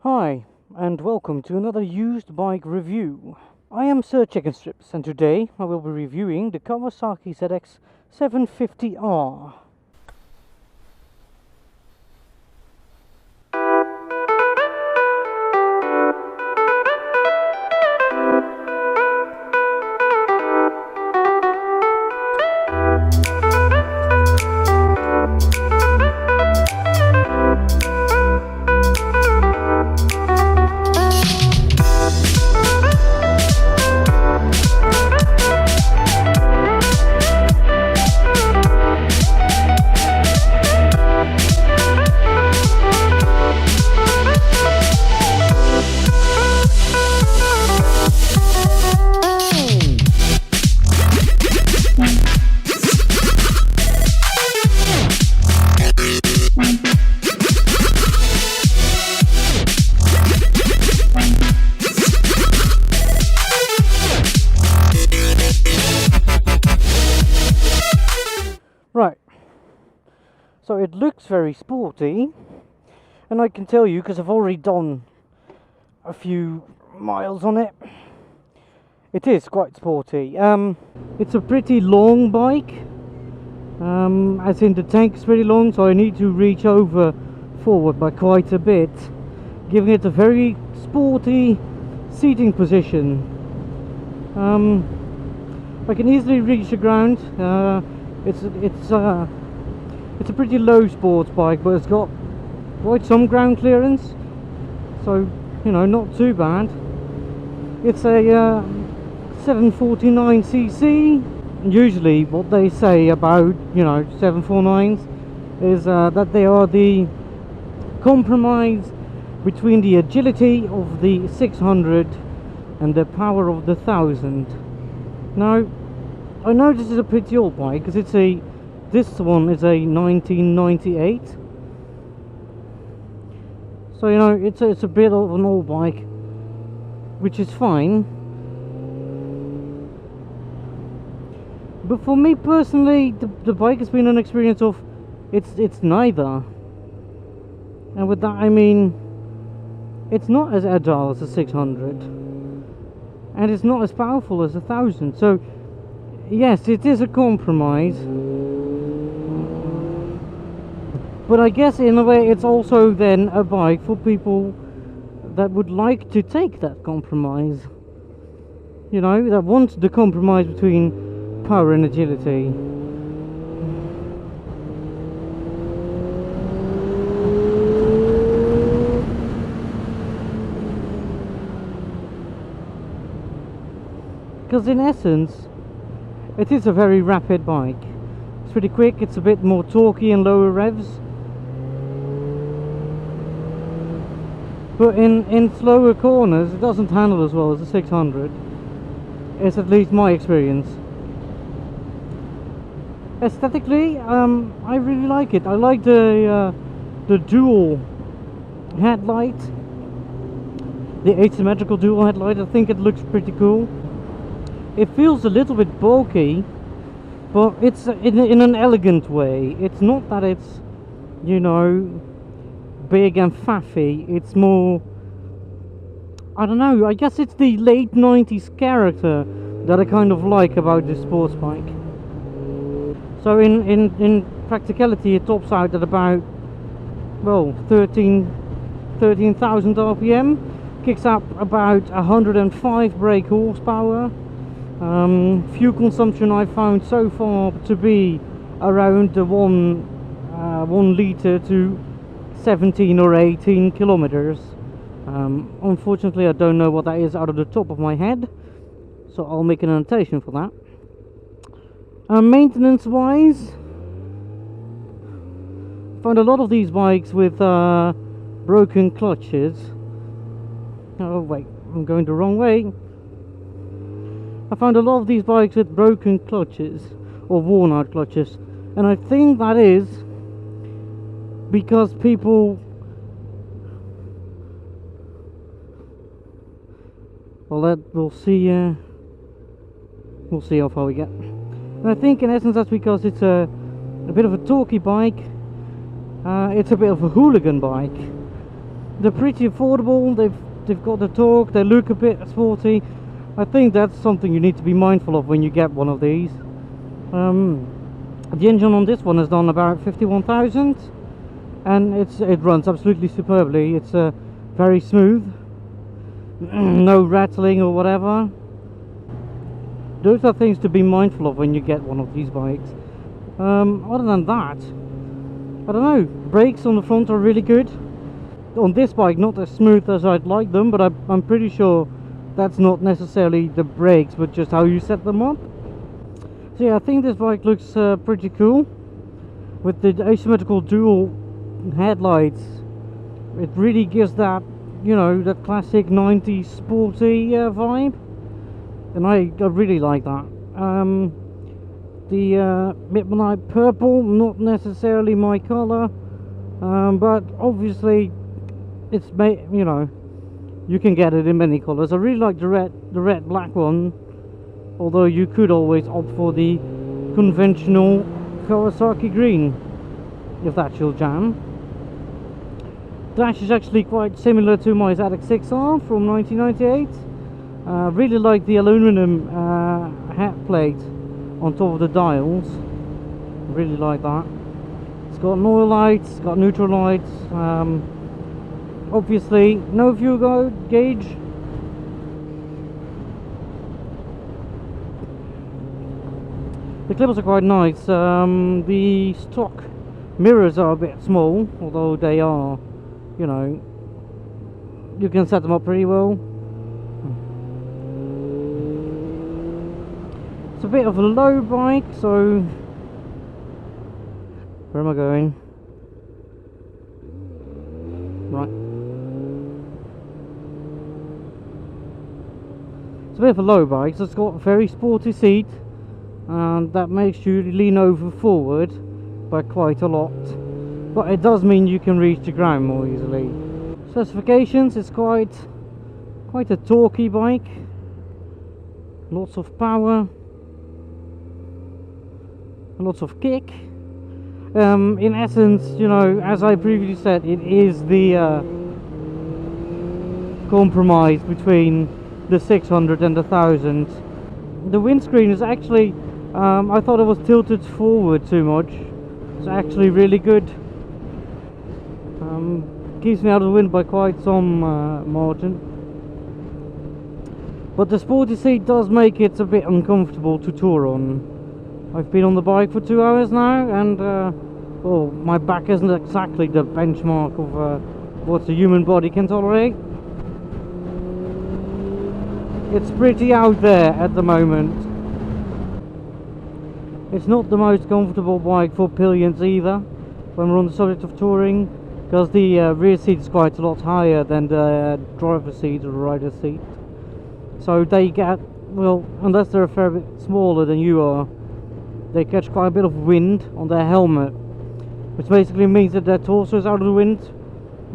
Hi, and welcome to another used bike review. I am Sir Chickenstrips, and today I will be reviewing the Kawasaki zx7r. Right, so it looks very sporty, and I can tell you because I've already done a few miles on it, it is quite sporty. It's a pretty long bike, as in the tank is pretty long, so I need to reach over forward by quite a bit, giving it a very sporty seating position. I can easily reach the ground. It's a pretty low sports bike, but it's got quite some ground clearance, so you know, not too bad. It's a 749cc. Usually what they say about, you know, 749s is that they are the compromise between the agility of the 600 and the power of the 1000. Now I know this is a pretty old bike because this one is a 1998, so you know, it's a bit of an old bike, which is fine. But for me personally, the bike has been an experience of it's neither, and with that I mean it's not as agile as a 600, and it's not as powerful as a 1000. So yes, it is a compromise, but I guess in a way it's also then a bike for people that would like to take that compromise, you know, that want the compromise between power and agility. Because in essence it is a very rapid bike. It's pretty quick, it's a bit more torquey and lower revs. But in slower corners it doesn't handle as well as the 600. It's at least my experience. Aesthetically, I really like it. I like the dual headlight. The asymmetrical dual headlight, I think it looks pretty cool. It feels a little bit bulky, but it's in an elegant way. It's not that it's, you know, big and faffy. It's more, I don't know, I guess it's the late 90s character that I kind of like about this sports bike. So in practicality it tops out at about, well, 13,000 RPM, kicks up about 105 brake horsepower. Fuel consumption I found so far to be around the 1 litre to 17 or 18 kilometers. Unfortunately I don't know what that is out of the top of my head, so I'll make an annotation for that. Maintenance wise, found a lot of these bikes with broken clutches. Oh wait, I'm going the wrong way. I found a lot of these bikes with broken clutches or worn out clutches, and I think that is because people, well, we'll see how far we get. And I think in essence that's because it's a bit of a talky bike. It's a bit of a hooligan bike. They're pretty affordable. They've got the torque. They look a bit sporty. I think that's something you need to be mindful of when you get one of these. The engine on this one has done about 51,000, and it runs absolutely superbly. It's very smooth, no rattling or whatever. Those are things to be mindful of when you get one of these bikes. Other than that, I don't know. Brakes on the front are really good. On this bike, not as smooth as I'd like them, but I'm pretty sure that's not necessarily the brakes, but just how you set them up. So yeah, I think this bike looks pretty cool with the asymmetrical dual headlights. It really gives that, you know, that classic 90s sporty vibe, and I really like that. The midnight purple, not necessarily my color, but obviously it's you know, you can get it in many colors. I really like the red black one, although you could always opt for the conventional Kawasaki green if that's your jam. Dash is actually quite similar to my ZX6R from 1998. Really like the aluminum hat plate on top of the dials. Really like that. It's got an oil lights, it's got neutral lights. Obviously no fuel gauge. The clippers are quite nice. The stock mirrors are a bit small, although they are, you know, you can set them up pretty well. It's a bit of a low bike, so where am I going? Right. It's a bit of a low bike, so it's got a very sporty seat, and that makes you lean over forward by quite a lot, but it does mean you can reach the ground more easily. Specifications, it's quite a torquey bike, lots of power, lots of kick. In essence, you know, as I previously said, it is the compromise between the 600 and the 1000. The windscreen is actually, I thought it was tilted forward too much. It's actually really good. Keeps me out of the wind by quite some margin. But the sporty seat does make it a bit uncomfortable to tour on. I've been on the bike for 2 hours now, and well, my back isn't exactly the benchmark of what a human body can tolerate. It's pretty out there at the moment. It's not the most comfortable bike for pillions either, when we're on the subject of touring, because the rear seat is quite a lot higher than the driver's seat or the rider's seat. So they get, well, unless they're a fair bit smaller than you are, they catch quite a bit of wind on their helmet, which basically means that their torso is out of the wind,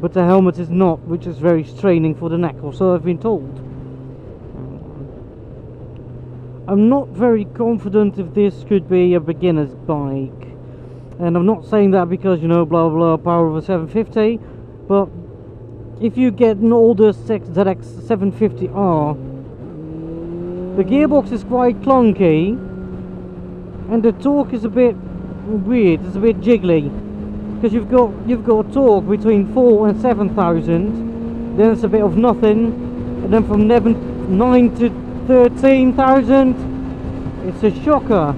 but the helmet is not, which is very straining for the neck, or so I've been told. I'm not very confident if this could be a beginner's bike, and I'm not saying that because, you know, blah blah power of a 750, but if you get an older ZX750R, the gearbox is quite clunky, and the torque is a bit weird. It's a bit jiggly, because you've got torque between 4 and 7,000, then it's a bit of nothing, and then from 9 to 13,000 it's a shocker.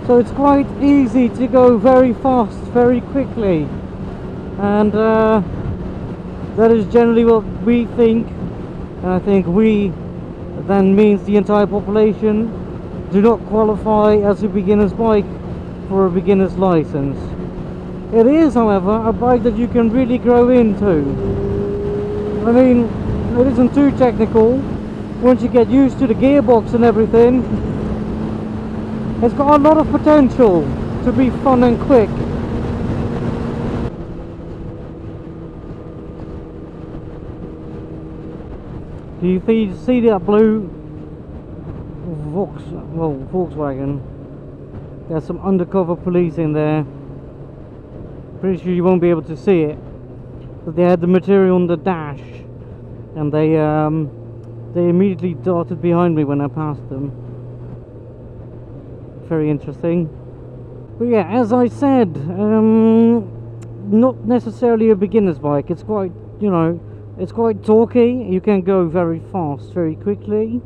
So it's quite easy to go very fast, very quickly, and that is generally what we think, and I think we then means the entire population do not qualify as a beginner's bike for a beginner's license. It is, however, a bike that you can really grow into. I mean, it isn't too technical. Once you get used to the gearbox and everything, it's got a lot of potential to be fun and quick. Do you see that blue Volkswagen? There's some undercover police in there. Pretty sure you won't be able to see it, but they had the material on the dash, and they immediately darted behind me when I passed them. Very interesting. But yeah, as I said, not necessarily a beginner's bike. It's quite, you know, it's quite torquey. You can go very fast, very quickly.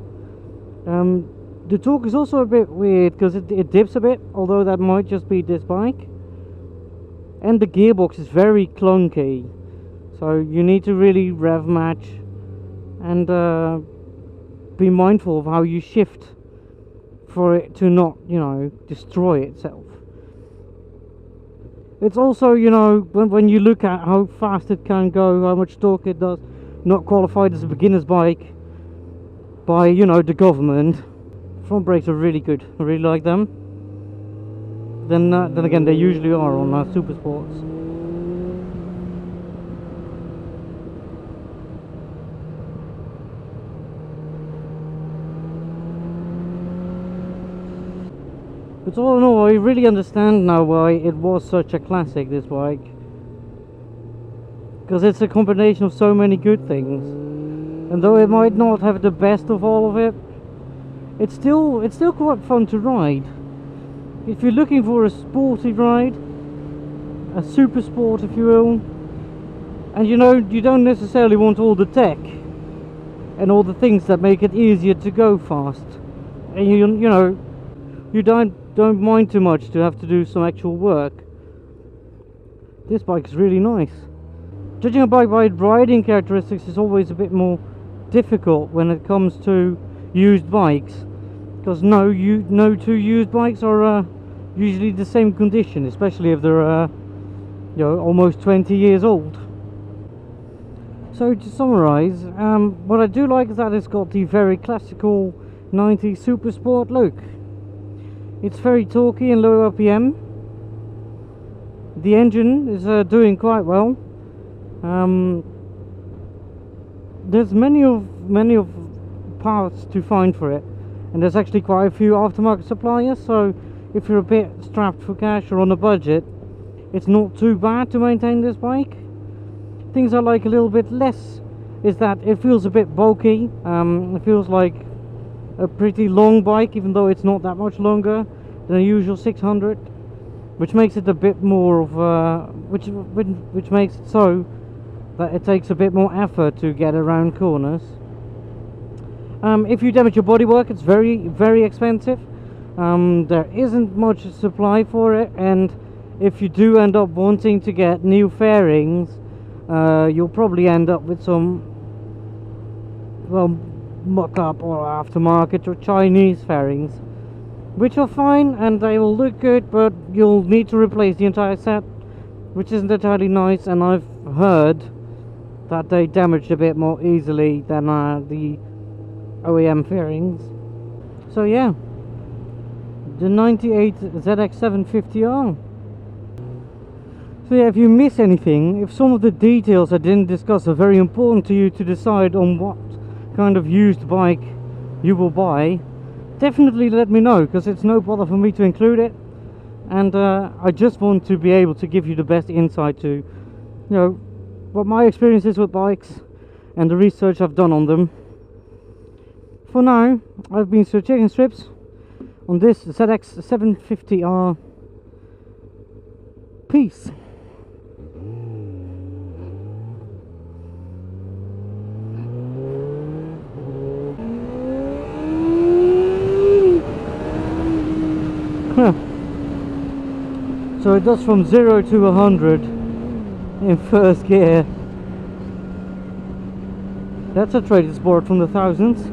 The torque is also a bit weird because it dips a bit, although that might just be this bike. And the gearbox is very clunky, so you need to really rev match and be mindful of how you shift for it to not, you know, destroy itself. It's also, you know, when you look at how fast it can go, how much torque it does, not qualified as a beginner's bike by, you know, the government. Front brakes are really good. I really like them. Then again, they usually are on super sports. But all in all, I really understand now why it was such a classic, this bike. Because it's a combination of so many good things. And though it might not have the best of all of it, it's still quite fun to ride. If you're looking for a sporty ride, a super sport if you will, and you know, you don't necessarily want all the tech and all the things that make it easier to go fast, and you know, you don't mind too much to have to do some actual work, this bike is really nice. Judging a bike by riding characteristics is always a bit more difficult when it comes to used bikes, because no two used bikes are usually the same condition, especially if they're you know, almost 20 years old. So to summarize, what I do like is that it's got the very classical 90s super sport look. It's very torquey and low RPM. The engine is doing quite well. There's many of parts to find for it, and there's actually quite a few aftermarket suppliers, so if you're a bit strapped for cash or on a budget, it's not too bad to maintain this bike. Things I like a little bit less is that it feels a bit bulky. It feels like a pretty long bike, even though it's not that much longer than a usual 600, which makes it a bit more of which makes it so that it takes a bit more effort to get around corners. If you damage your bodywork, it's very expensive. There isn't much supply for it, and if you do end up wanting to get new fairings, you'll probably end up with some, well, mock-up or aftermarket or Chinese fairings, which are fine and they will look good, but you'll need to replace the entire set, which isn't entirely nice, and I've heard that they damaged a bit more easily than the OEM fairings. So yeah, the 98 ZX750R. So yeah, if you miss anything, if some of the details I didn't discuss are very important to you to decide on what kind of used bike you will buy, definitely let me know, because it's no bother for me to include it, and I just want to be able to give you the best insight to, you know, what my experience is with bikes and the research I've done on them. For now, I've been Sir Chickenstrips on this ZX750R. Peace. So it does from 0 to 100 in first gear. That's a traded sport from the thousands.